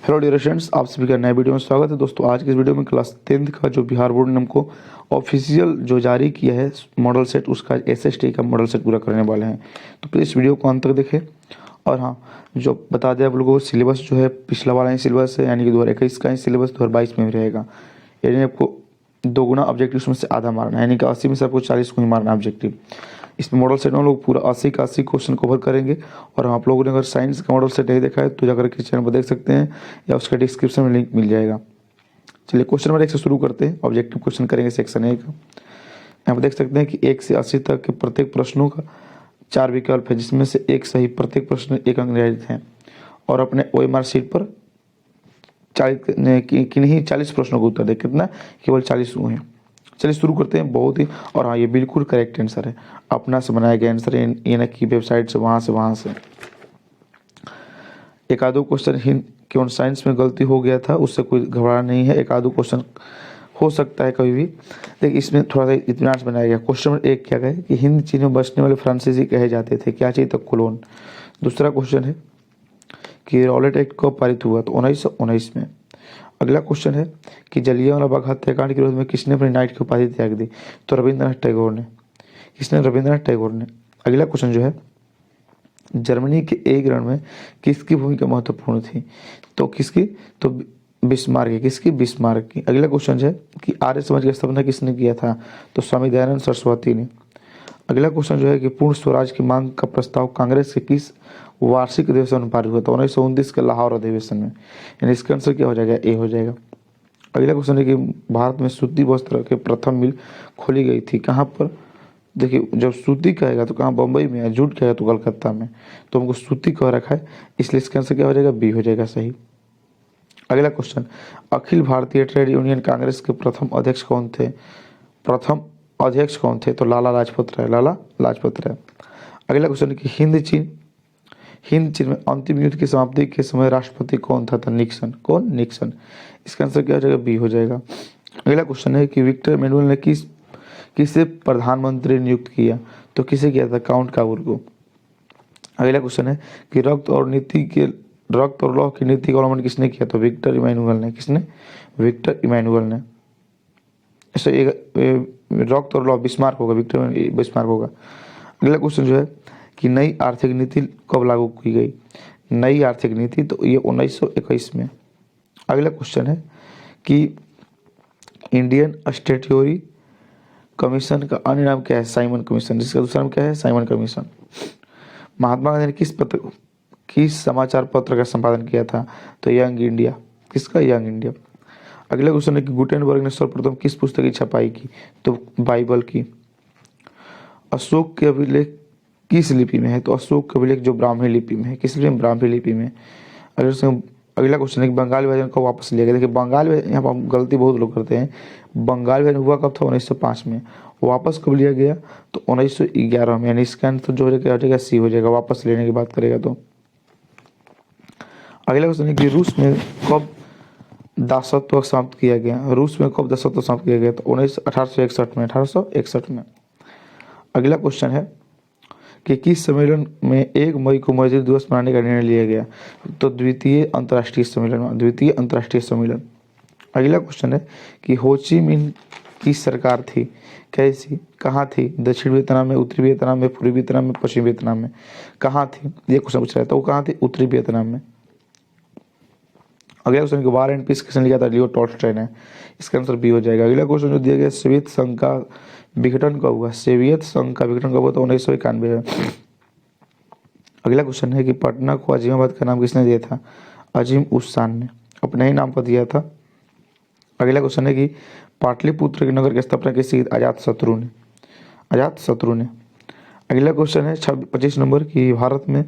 Hello dear students, आप सभी का नए वीडियो में स्वागत है। दोस्तों, आज की इस वीडियो में क्लास 10th का जो बिहार बोर्ड ने हमको ऑफिशियल जो जारी किया है मॉडल सेट, उसका एसएसटी का मॉडल सेट पूरा करने वाले हैं। तो प्लीज़ इस वीडियो को अंत तक देखें। और हाँ, जो बता दें आप लोगों को, सिलेबस जो है पिछला वाला ही सिलेबस है, यानी कि 2021 का ही सिलेबस 2022 में भी रहेगा। यानी आपको दोगुना ऑब्जेक्टिव में से आधा मारना है, यानी कि 80 में से आपको 40 को ही मारना ऑब्जेक्टिव। इसमें मॉडल सेट में हम लोग पूरा 80 का 80 क्वेश्चन कवर करेंगे। और आप लोगों ने अगर साइंस का मॉडल सेट नहीं देखा है तो जाकर के चैनल पर देख सकते हैं, या उसका डिस्क्रिप्शन में लिंक मिल जाएगा। चलिए क्वेश्चन नंबर 1 से शुरू करते हैं। ऑब्जेक्टिव क्वेश्चन करेंगे सेक्शन ए का। यहाँ पर देख सकते हैं कि 1 से 80 तक के प्रत्येक प्रश्नों का 4 विकल्प है, जिसमें से एक सही, प्रत्येक प्रश्न 1 अंक निर्धारित है। और अपने OMR शीट पर 40 प्रश्नों का उत्तर दे। कितना? केवल 40 हुए हैं। चलिए शुरू करते हैं। बहुत ही, और हाँ, ये बिल्कुल करेक्ट आंसर है, अपना से बनाया गया आंसर, ये ना कि वेबसाइट से वहाँ से। एक आधो क्वेश्चन हिंद केवल साइंस में गलती हो गया था, उससे कोई घबराना नहीं है। एक आधो क्वेश्चन हो सकता है कभी भी, लेकिन इसमें थोड़ा सा इत्मीनान से बनाया गया। क्वेश्चन नंबर 1 क्या है कि हिंद चीन में बसने वाले फ्रांसीसी कहे जाते थे, क्या चाहिए? तो कोलोन। दूसरा क्वेश्चन है कि रॉलेट एक्ट कब पारित हुआ? तो 1919 में। अगला क्वेश्चन है कि जलियांवाला बाग हत्याकांड के विरोध में किसने अपनी नाइट की उपाधि त्याग दी? तो रविंद्रनाथ टैगोर ने। किसने? रविंद्रनाथ टैगोर ने। अगला क्वेश्चन जो है, जर्मनी के एक रण में किसकी भूमिका महत्वपूर्ण थी? तो किसकी? तो बिस्मार्क की। किसकी? बिस्मार्क की। अगला क्वेश्चन है कि आर्य समाज की स्थापना किसने किया था? तो स्वामी दयानंद सरस्वती ने। अगला क्वेश्चन जो है कि पूर्ण स्वराज की मांग का प्रस्ताव कांग्रेस के किस वार्षिक अधिवेशन में पारित हुआ था? 1929 के लाहौर अधिवेशन में। यानी इसका आंसर क्या हो जाएगा? ए हो जाएगा। अगला क्वेश्चन है कि भारत में सूती वस्त्र के प्रथम मिल खोली गई थी, कहाँ पर? देखिए, जब सूती कहेगा तो कहाँ? बम्बई में। है जूट कहेगा तो कलकत्ता में। तो हमको सूती कह रखा है, इसलिए इसका आंसर क्या हो जाएगा? बी हो जाएगा सही। अगला question, Akhil Bharatiya trade union Congress के प्रथम अध्यक्ष कौन थे? प्रथम अध्यक्ष कौन थे? तो लाला लाजपत राय। लाला लाजपत राय। अगला क्वेश्चन है कि हिंद चीन में अंतिम युद्ध की समाप्ति के समय राष्ट्रपति कौन था? निक्सन। कौन? निक्सन। इसका आंसर क्या हो जाएगा? बी हो जाएगा। अगला क्वेश्चन है कि विक्टर मैनुअल ने किसे प्रधानमंत्री नियुक्त किया? तो किसे किया था? काउंट काबूल को। अगला क्वेश्चन है कि रक्त और लौह की नीति का अवलंबन किसने किया? तो विक्टर इमैनुअल ने। किसने? विक्टर इमैनुअल ने। ऐसे रक्त और लौह बिस्मार्क होगा, विक्टर बिस्मार्क होगा। अगला क्वेश्चन जो है कि नई आर्थिक नीति कब लागू की गई? नई आर्थिक नीति तो ये 1921 में। अगला क्वेश्चन है कि इंडियन स्टैट्यूटरी कमीशन का अन्य नाम क्या है? Simon commission. जिसका दूसरा नाम क्या है? Simon commission. महात्मा गांधी ने किस समाचार पत्र का संपादन किया था? तो यंग इंडिया। किसका? Young India. अगला क्वेश्चन है कि गुटेनबर्ग ने सर्वप्रथम किस पुस्तक की छपाई की? तो बाइबल की। अशोक के अभिलेख किस लिपि में है? तो अशोक के अभिलेख जो ब्राह्मी लिपि में है। किस लिपि में? ब्राह्मी लिपि में। अगला क्वेश्चन है कि बंगाल विभाजन को वापस लिया गया। देखिए, बंगाल में यहाँ पर गलती बहुत लोग करते हैं। बंगाल विभाजन हुआ कब था? 1905 में। वापस कब लिया गया? तो 1911 में। यानी इसका आंसर जो हो जाएगा सी हो जाएगा, वापस लेने की बात करेगा तो। अगला क्वेश्चन है कि रूस में कब दासत्व समाप्त किया गया? रूस में कब दासत्व समाप्त किया गया? तो 1861 में। 1861 में। अगला क्वेश्चन है कि किस सम्मेलन में 1 मई को मजदूर दिवस मनाने का निर्णय लिया गया? तो द्वितीय अंतर्राष्ट्रीय सम्मेलन। द्वितीय अंतर्राष्ट्रीय सम्मेलन। अगला क्वेश्चन है कि होची मिन्ह की सरकार थी कैसी? कहाँ थी? दक्षिण वियतनाम में, उत्तरी वियतनाम में, पूर्वी वियतनाम में, पश्चिमी वियतनाम में। कहाँ थी? ये क्वेश्चन पूछ रहा है, तो वो कहाँ थी? उत्तरी वियतनाम में। अगला क्वेश्चन कि वार एंड पीस किसने लिखा था? लियो टॉल्स्टॉय ने। इसका आंसर बी हो जाएगा। अगला क्वेश्चन जो दिया गया, सोवियत संघ का विघटन कब हुआ? सोवियत संघ का विघटन कब हुआ? तो 1991 में। अगला क्वेश्चन है कि पटना को अजीमाबाद का नाम किसने दिया था? अजीम उस खान ने अपने ही नाम पर दिया था। अगला क्वेश्चन है कि पाटलिपुत्र के नगर की स्थापना किसी? अजातशत्रु ने। अजातशत्रु ने। अगला क्वेश्चन है 25 नंबर की भारत में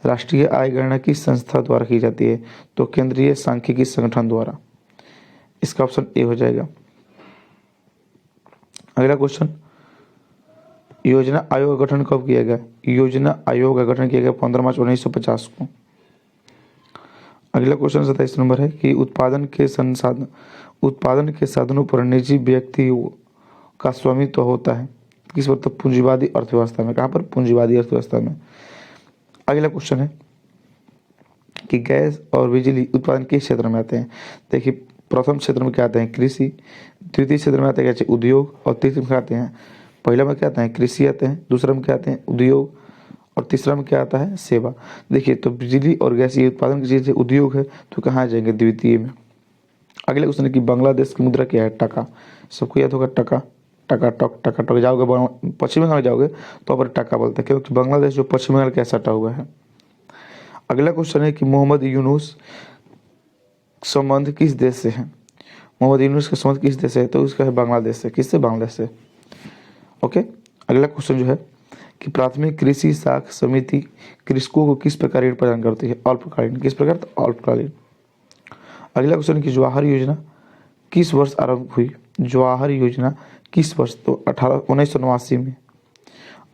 राष्ट्रीय आय गणना किस संस्था द्वारा की जाती है? तो केंद्रीय सांख्यिकी संगठन द्वारा। इसका ऑप्शन ए हो जाएगा। अगला क्वेश्चन, योजना आयोग का गठन कब किया गया? योजना आयोग का गठन किया गया 15 मार्च 1950 को। अगला क्वेश्चन 27 नंबर है कि उत्पादन के साधनों पर निजी व्यक्ति का स्वामित्व होता है किस? मतलब पूंजीवादी अर्थव्यवस्था में। कहाँ पर? पूंजीवादी अर्थव्यवस्था में। अगला क्वेश्चन है कि गैस और बिजली उत्पादन किस क्षेत्र में आते हैं। देखिए प्रथम क्षेत्र में क्या आते हैं, कृषि, द्वितीय क्षेत्र में आते हैं क्या, उद्योग, और तीसरे में क्या आते हैं, पहला में क्या आते हैं, कृषि आते हैं, दूसरा में क्या आते हैं, उद्योग, और तीसरा में क्या आता है, सेवा। देखिए तो बिजली और गैस ये उत्पादन की चीज़ है, उद्योग है, तो कहाँ जाएंगे, द्वितीय में। अगले क्वेश्चन है कि बांग्लादेश की मुद्रा क्या है, टका। सबको याद होगा टका, टका टक टका टक। जाओगे पश्चिम बंगाल जाओगे तो पर टका बोलते हैं, क्योंकि बांग्लादेश जो पश्चिम बंगाल के सटा हुआ है। अगला क्वेश्चन है कि मोहम्मद यूनुस संबंध किस देश से है। मोहम्मद यूनुस का संबंध किस देश से है, तो उसका है बांग्लादेश से। किससे, बांग्लादेश से। ओके। अगला क्वेश्चन जो है कि प्राथमिक कृषि साख समिति कृषकों को किस प्रकार ऋण प्रदान करती है, अल्पकालीन। किस प्रकार, तो अल्पकालीन। अगला क्वेश्चन की जवाहर योजना किस वर्ष आरंभ हुई। जवाहर योजना किस वर्ष, तो 1989 में।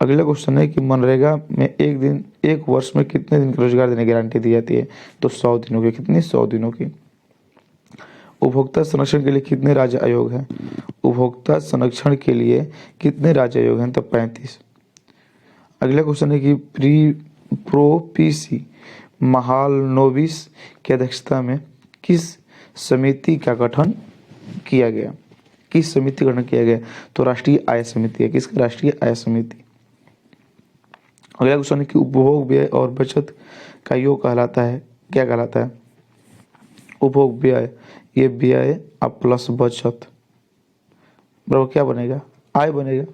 अगला क्वेश्चन है कि मनरेगा में एक वर्ष में कितने दिन का रोजगार देने की गारंटी दी जाती है, तो 100 दिनों की। कितनी, 100 दिनों की। उपभोक्ता संरक्षण के लिए कितने राज्य आयोग हैं। उपभोक्ता संरक्षण के लिए कितने राज्य आयोग हैं, तो 35। अगला क्वेश्चन है कि प्रोपीसी महालनोबिस की अध्यक्षता में किस समिति का गठन किया गया। किस समिति का गठन किया गया, तो राष्ट्रीय आय समिति है। किसकी, राष्ट्रीय आय समिति। अगला क्वेश्चन है कि उपभोग व्यय और बचत का योग कहलाता है, क्या कहलाता है। उपभोग व्यय, ये व्यय अब प्लस बचत बराबर क्या बनेगा, आय बनेगा।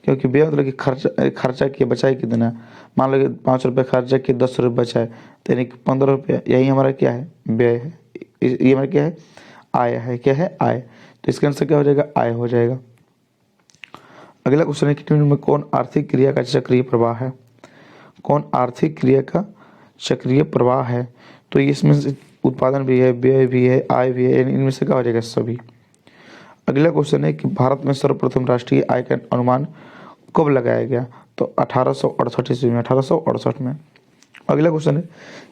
क्योंकि व्यय मतलब कि खर्चा किया, बचाए कितना। मान लो कि 5 रुपये खर्चा किए, 10 रुपये बचाए, तो यानी कि 15 रुपये, यही हमारा क्या है, व्यय है। ये हमारा क्या है, आय है। क्या है, आय। तो इसका आंसर क्या हो जाएगा, आय हो जाएगा। अगला क्वेश्चन है कि निम्न में कौन आर्थिक क्रिया का चक्रीय प्रवाह है। कौन आर्थिक क्रिया का चक्रीय प्रवाह है, तो इसमें से उत्पादन भी है, व्यय भी है, आय भी है, इनमें से क्या हो जाएगा, सभी। अगला क्वेश्चन है कि भारत में सर्वप्रथम राष्ट्रीय आय का अनुमान कब लगाया गया, तो 1868 ईस्वी में। 1868 में। अगला क्वेश्चन है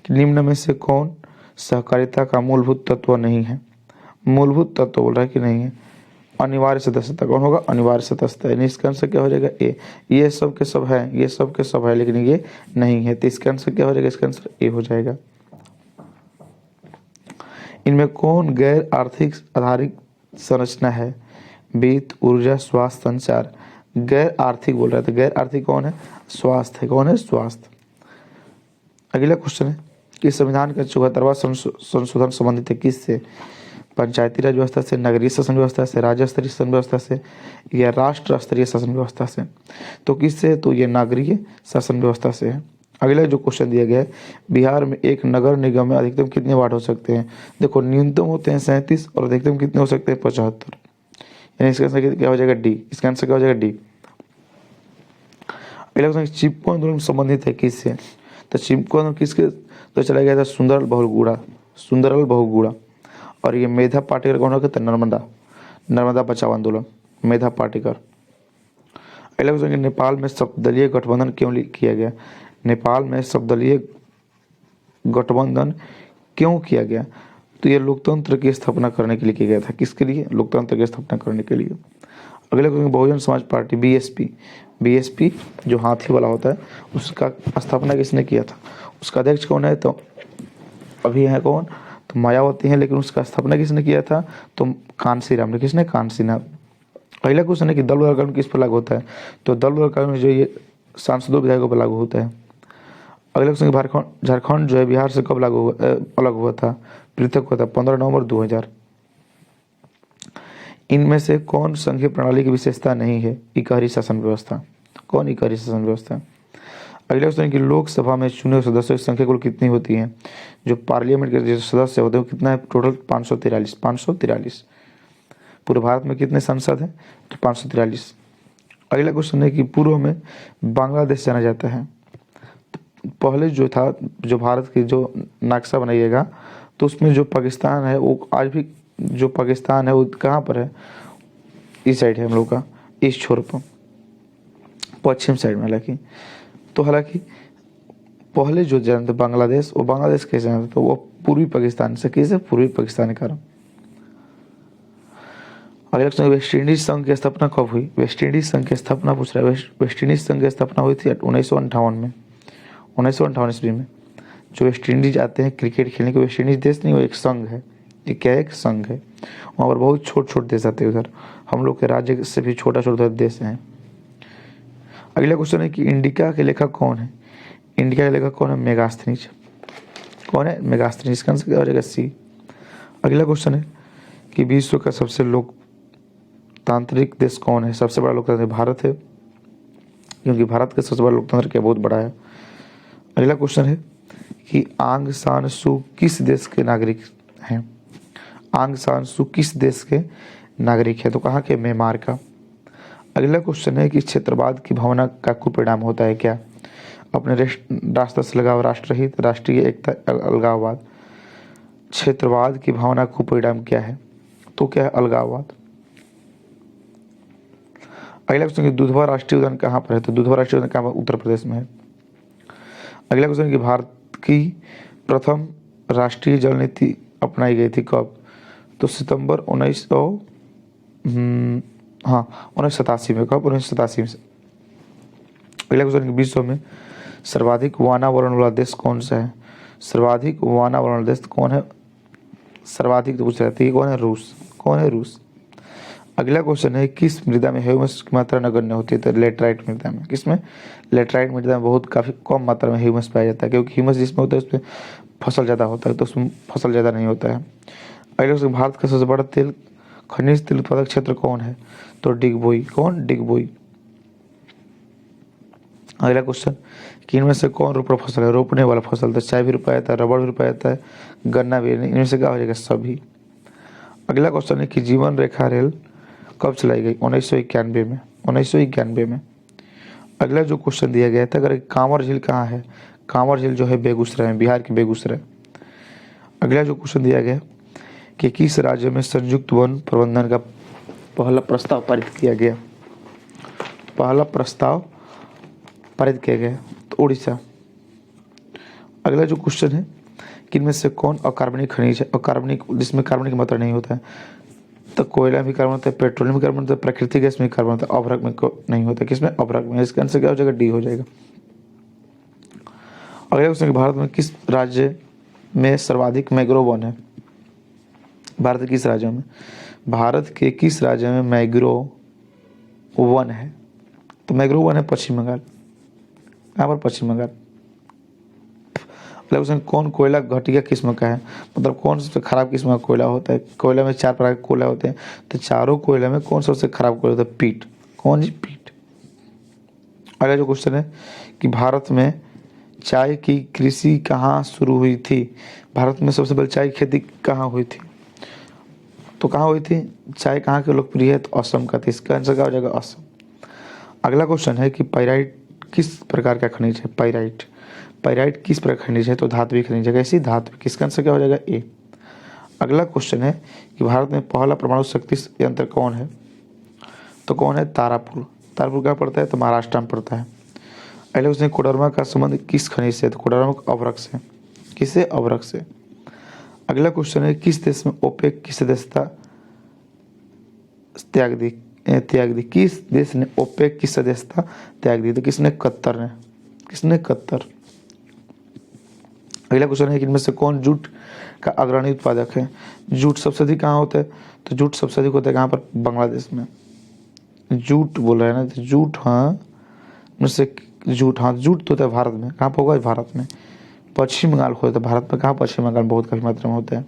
कि निम्न में से कौन सहकारिता का मूलभूत तत्व नहीं है। मूलभूत तत्व बोल रहा है कि नहीं है। अनिवार्य सदस्यता कौन होगा, अनिवार्य सदस्यता। यानी इसका आंसर क्या हो जाएगा, ए। ये सब के सब है, ये सब के सब है, लेकिन ये नहीं है, तो इसका आंसर क्या हो जाएगा, इसका आंसर ए हो जाएगा। इनमें कौन गैर आर्थिक आधारित संरचना है, वित्त, ऊर्जा, स्वास्थ्य, संचार। गैर आर्थिक बोल रहा है, तो गैर आर्थिक कौन है, स्वास्थ्य है। कौन है, स्वास्थ्य। अगला क्वेश्चन है कि संविधान का 74वां संशोधन संबंधित है किससे। पंचायती राज व्यवस्था से, नगरीय शासन व्यवस्था से, राज्य स्तरीय शासन व्यवस्था से, या राष्ट्र स्तरीय शासन व्यवस्था से। तो किससे, तो ये नागरीय शासन व्यवस्था से है। अगला जो क्वेश्चन दिया गया है, बिहार में एक नगर निगम में अधिकतम कितने वार्ड हो सकते हैं। देखो न्यूनतम होते हैं 37 और अधिकतम कितने हो सकते हैं, 75। यानी इसका आंसर क्या हो जाएगा, डी। इसका आंसर क्या हो जाएगा, डी। अगला क्वेश्चन, चिपको आंदोलन संबंधित है किससे। तो चिपको आंदोलन किसके तो चला गया था, सुंदरलाल बहुगुणा। सुंदरलाल बहुगुणा। और ये मेधा पाटेकर कौन होगा, नर्मदा बचाओ आंदोलन, मेधा पाटेकर। अगला क्वेश्चन, नेपाल में सर्वदलीय गठबंधन क्यों किया गया। नेपाल में सर्वदलीय गठबंधन क्यों किया गया, तो ये लोकतंत्र की स्थापना करने के लिए किया गया था। किसके लिए, लोकतंत्र की स्थापना करने के लिए। अगले question, Bahujan Samaj party BSP जो हाथी वाला होता है, उसका स्थापना किसने किया था। उसका अध्यक्ष कौन है, तो अभी है कौन, तो मायावती है, लेकिन उसका स्थापना किसने किया था, तो कांशीराम ने। किसने, कांशीराम। अगला क्वेश्चन है कि दल बदल कानून किस पर लागू होता है, तो दल बदल कानून जो ये सांसदों विधायकों पर लागू होता है। अगला क्वेश्चन, झारखंड जो है बिहार से कब अलग हुआ था, पृथक हुआ था, 15 नवंबर 2000। इनमें से कौन संघीय प्रणाली की विशेषता नहीं है, इकहरी शासन व्यवस्था। कौन, इकहरी शासन व्यवस्था। अगला क्वेश्चन कि लोकसभा में चुने हुए सदस्यों की संख्या कुल कितनी होती है। जो पार्लियामेंट के जो सदस्य होते हैं कितना है, टोटल 543। पूरे भारत में कितने सांसद हैं, तो 543। अगला क्वेश्चन है कि पूर्व में बांग्लादेश जाना जाता है। तो पहले जो था, जो भारत की जो नक्शा बनाइएगा, तो उसमें जो पाकिस्तान है वो आज भी, जो पाकिस्तान है वो कहाँ पर है, इस साइड है हम लोग का, इस छोर पर, पश्चिम साइड में। हालांकि पहले जो जाना था बांग्लादेश, वो बांग्लादेश कैसे जाना था, तो वो पूर्वी पाकिस्तान से, कैसे, पूर्वी पाकिस्तान के कारण। अगला वेस्ट इंडीज संघ की स्थापना कब हुई। वेस्ट इंडीज संघ की स्थापना पूछ रहा है। वेस्ट इंडीज संघ की स्थापना हुई थी 1958 में, 1958 ईस्वी में। जो वेस्ट इंडीज आते हैं क्रिकेट खेलने के, वेस्ट इंडीज देश नहीं, वो एक संघ है। ये क्या है? एक संघ है। वहाँ पर बहुत छोट छोट देश आते हैं उधर, हम लोग के राज्य से भी छोटा छोटा देश हैं। अगला क्वेश्चन है कि इंडिका के लेखक कौन है? इंडिका के लेखक कौन है? मेगास्थनीज। कौन है? मेगास्थनीज। इसका आंसर क्या हो जाएगा? सी। अगला क्वेश्चन है कि विश्व का सबसे लोकतांत्रिक देश कौन है? सबसे बड़ा लोकतंत्र भारत है, क्योंकि भारत का सबसे बड़ा लोकतंत्र क्या बहुत बड़ा है। अगला क्वेश्चन है कि आंग सान सू किस देश के नागरिक हैं? आंग सान सू किस देश के नागरिक है? तो कहाँ के? म्यांमार का। अगला क्वेश्चन है कि क्षेत्रवाद की भावना का कुपरिणाम होता है क्या? अपने राष्ट्र से लगाव, राष्ट्रहित, राष्ट्रीय एकता, अलगाववाद। क्षेत्रवाद की भावना का कुपरिणाम क्या है? तो क्या है? अलगाववाद। अगला क्वेश्चन है दुधवा राष्ट्रीय उद्यान कहाँ पर है? तो दुधवा राष्ट्रीय उद्यान कहाँ पर? उत्तर प्रदेश में है। अगला क्वेश्चन है कि भारत की प्रथम राष्ट्रीय जल नीति अपनाई गई थी कब? तो सितंबर 1987 में। कब? 1987 में। अगला क्वेश्चन है कि विश्व में सर्वाधिक वानावरण वाला देश कौन सा है? सर्वाधिक वानावरण वाला देश कौन है? सर्वाधिक तो पूछ रहे थे, कौन है? रूस। कौन है? रूस। अगला क्वेश्चन है किस मृदा में ह्यूमस की मात्रा नगण्य होती है? तो लेटराइट मृदा में। किसमें? लेटराइट मृदा में बहुत काफ़ी कम मात्रा में ह्यूमस पाया जाता है, क्योंकि ह्यूमस जिसमें होता है उसमें फसल ज़्यादा होता है, तो उसमें फसल ज़्यादा नहीं होता है। अगला क्वेश्चन, भारत का सबसे बड़ा खनिज तेल उत्पादक क्षेत्र कौन है? तो डिगबोई। कौन? डिगबोई। अगला क्वेश्चन कि इनमें से कौन रोपड़ फसल है? रोपने वाला फसल। तो चाय भी रोपाया जाता है, रबड़ भी रोपाया जाता है, गन्ना भी। इनमें से क्या हो जाएगा? सभी। अगला क्वेश्चन है कि जीवन रेखा रेल कब चलाई गई? 1991 में। 1991 में। अगला जो क्वेश्चन दिया गया था, अगर कांवर झील कहाँ है? कांवर झील जो है बेगूसराय में, बिहार के बेगूसराय। अगला जो क्वेश्चन दिया गया कि किस राज्य में संयुक्त वन प्रबंधन का पहला प्रस्ताव पारित किया गया? पहला प्रस्ताव पारित किया गया तो उड़ीसा। अगला जो क्वेश्चन है कि इनमें से कौन अकार्बनिक खनिज है? अकार्बनिक जिसमें कार्बन की मात्रा नहीं होता है। तो कोयला में कार्बन होता है, पेट्रोलियम में कार्बन होता है, प्राकृतिक गैस में कार्बन होता है, अभ्रक में नहीं होता। किसमें? अभ्रक में। इसका आंसर क्या हो जाएगा? डी हो जाएगा। अगला क्वेश्चन, भारत में किस राज्य में सर्वाधिक मैंग्रोव वन है? भारत के किस राज्य में? भारत के किस राज्य में मैंग्रोव वन है? तो मैंग्रोव वन है पश्चिम बंगाल। कहाँ पर? पश्चिम बंगाल। अगला क्वेश्चन, कौन कोयला घटिया किस्म का है? मतलब कौन सबसे खराब किस्म का कोयला होता है? कोयला में 4 प्रकार के कोयला होते हैं, तो चारों कोयला में कौन सबसे खराब कोयला होता है? पीट। कौन जी? पीट। अगला जो क्वेश्चन है कि भारत में चाय की कृषि कहाँ शुरू हुई थी? भारत में सबसे पहले चाय की खेती कहाँ हुई थी? तो कहाँ हुई थी? चाय कहाँ की लोकप्रिय है? तो असम का। तो इसका आंसर क्या हो जाएगा? असम। अगला क्वेश्चन है कि पाइराइट किस प्रकार का खनिज है? पाइराइट। पाइराइट किस प्रकार खनिज है? तो धात्विक खनिज है। कैसी? धात्विक। किसका आंसर क्या हो जाएगा? ए। अगला क्वेश्चन है कि भारत में पहला परमाणु शक्ति यंत्र कौन है? तो कौन है? तारापुर। तारापुर कहाँ पड़ता है? तो महाराष्ट्र में पड़ता है। अगला क्वेश्चन, कोडरमा का संबंध किस खनिज से? तो कोडरमा अभ्रक से। किससे? अभ्रक से। अगला क्वेश्चन है किस देश में ओपेक की सदस्यता त्याग दी? किस देश ने ओपेक की सदस्यता त्याग दी? तो किसने? कतर ने। किसने? कतर। अगला क्वेश्चन है कि इनमें से कौन जूट का अग्रणी उत्पादक है? जूट सबसे अधिक कहाँ होता है? तो जूट सबसे अधिक होता है कहाँ पर? बांग्लादेश में। जूट बोल रहे हैं ना, तो जूट, हाँ से जूट, हाँ जूट तो होता है भारत में। कहाँ पर होगा? भारत में। पश्चिम बंगाल होता है भारत में। कहाँ? पश्चिम बंगाल में बहुत काफी मात्रा में होता है।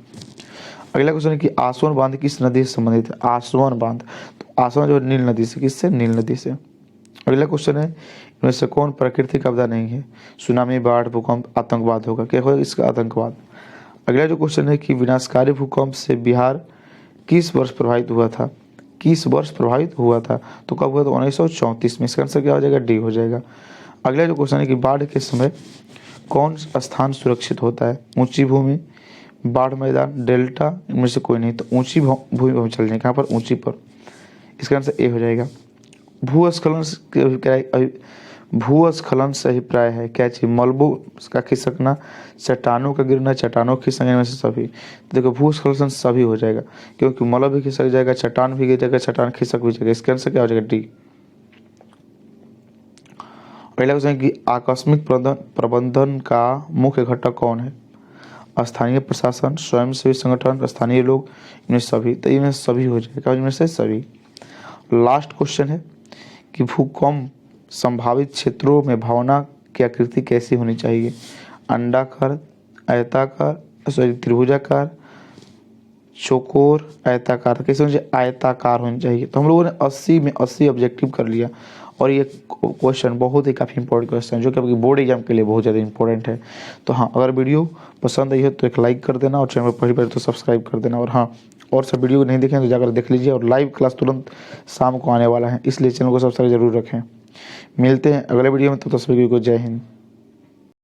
अगला क्वेश्चन है कि आसवन बांध किस नदी से संबंधित है? आसवन बांध। तो आसवन जो नील नदी से। किससे? नील नदी से। अगला क्वेश्चन है इनमें से कौन प्राकृतिक आपदा नहीं है? सुनामी, बाढ़, भूकंप, आतंकवाद होगा। क्या होगा इसका? आतंकवाद। अगला जो क्वेश्चन है कि विनाशकारी भूकंप से बिहार किस वर्ष प्रभावित हुआ था? किस वर्ष प्रभावित हुआ था? तो कब हुआ? तो 1934 में। इसका आंसर क्या हो जाएगा? डी हो जाएगा। अगला जो क्वेश्चन है कि बाढ़ के समय कौन स्थान सुरक्षित होता है? ऊंची भूमि, बाढ़ मैदान, डेल्टा, इनमें से कोई नहीं। तो ऊंची भूमि पर चल जाए। कहाँ पर? ऊंची पर। इसका आंसर ए हो जाएगा। भूस्खलन से अभिप्राय है क्या चीज? मलबों का खिसकना, चट्टानों का गिरना, चट्टानों खिसकने में से सभी। तो देखो भूस्खलन सभी हो जाएगा, क्योंकि मलबा भी खिसक जाएगा, चट्टान भी गिर जाएगा, चट्टान खिसक भी जाएगा। इसका आंसर क्या हो जाएगा? डी। पहला क्वेश्चन है कि आकस्मिक प्रबंधन का मुख्य घटक कौन है? स्थानीय प्रशासन, स्वयंसेवी संगठन, स्थानीय लोग, इनमें सभी। तो इनमें सभी हो जाएगा, इनमें से सभी। लास्ट क्वेश्चन है कि भूकंप संभावित क्षेत्रों में भावना की आकृति कैसी होनी चाहिए? अंडाकार, आयताकार, सॉरी त्रिभुजाकार, चौकोर, आयताकार। कैसे होनी चाहिए? आयताकार होनी चाहिए। तो हम लोगों ने 80 में 80 ऑब्जेक्टिव कर लिया और ये क्वेश्चन बहुत ही काफ़ी इंपॉर्टेंट क्वेश्चन है जो कि आपकी बोर्ड एग्जाम के लिए बहुत ज़्यादा इंपॉर्टेंट है। तो हाँ, अगर वीडियो पसंद आई है तो एक लाइक कर देना और चैनल पर पहली बार तो सब्सक्राइब कर देना। और हाँ, और सब वीडियो नहीं देखें तो जाकर देख लीजिए। और लाइव क्लास तुरंत शाम को आने वाला है, इसलिए चैनल को सब्सक्राइब जरूर रखें। मिलते हैं अगले वीडियो में, तो सभी को जय हिंद।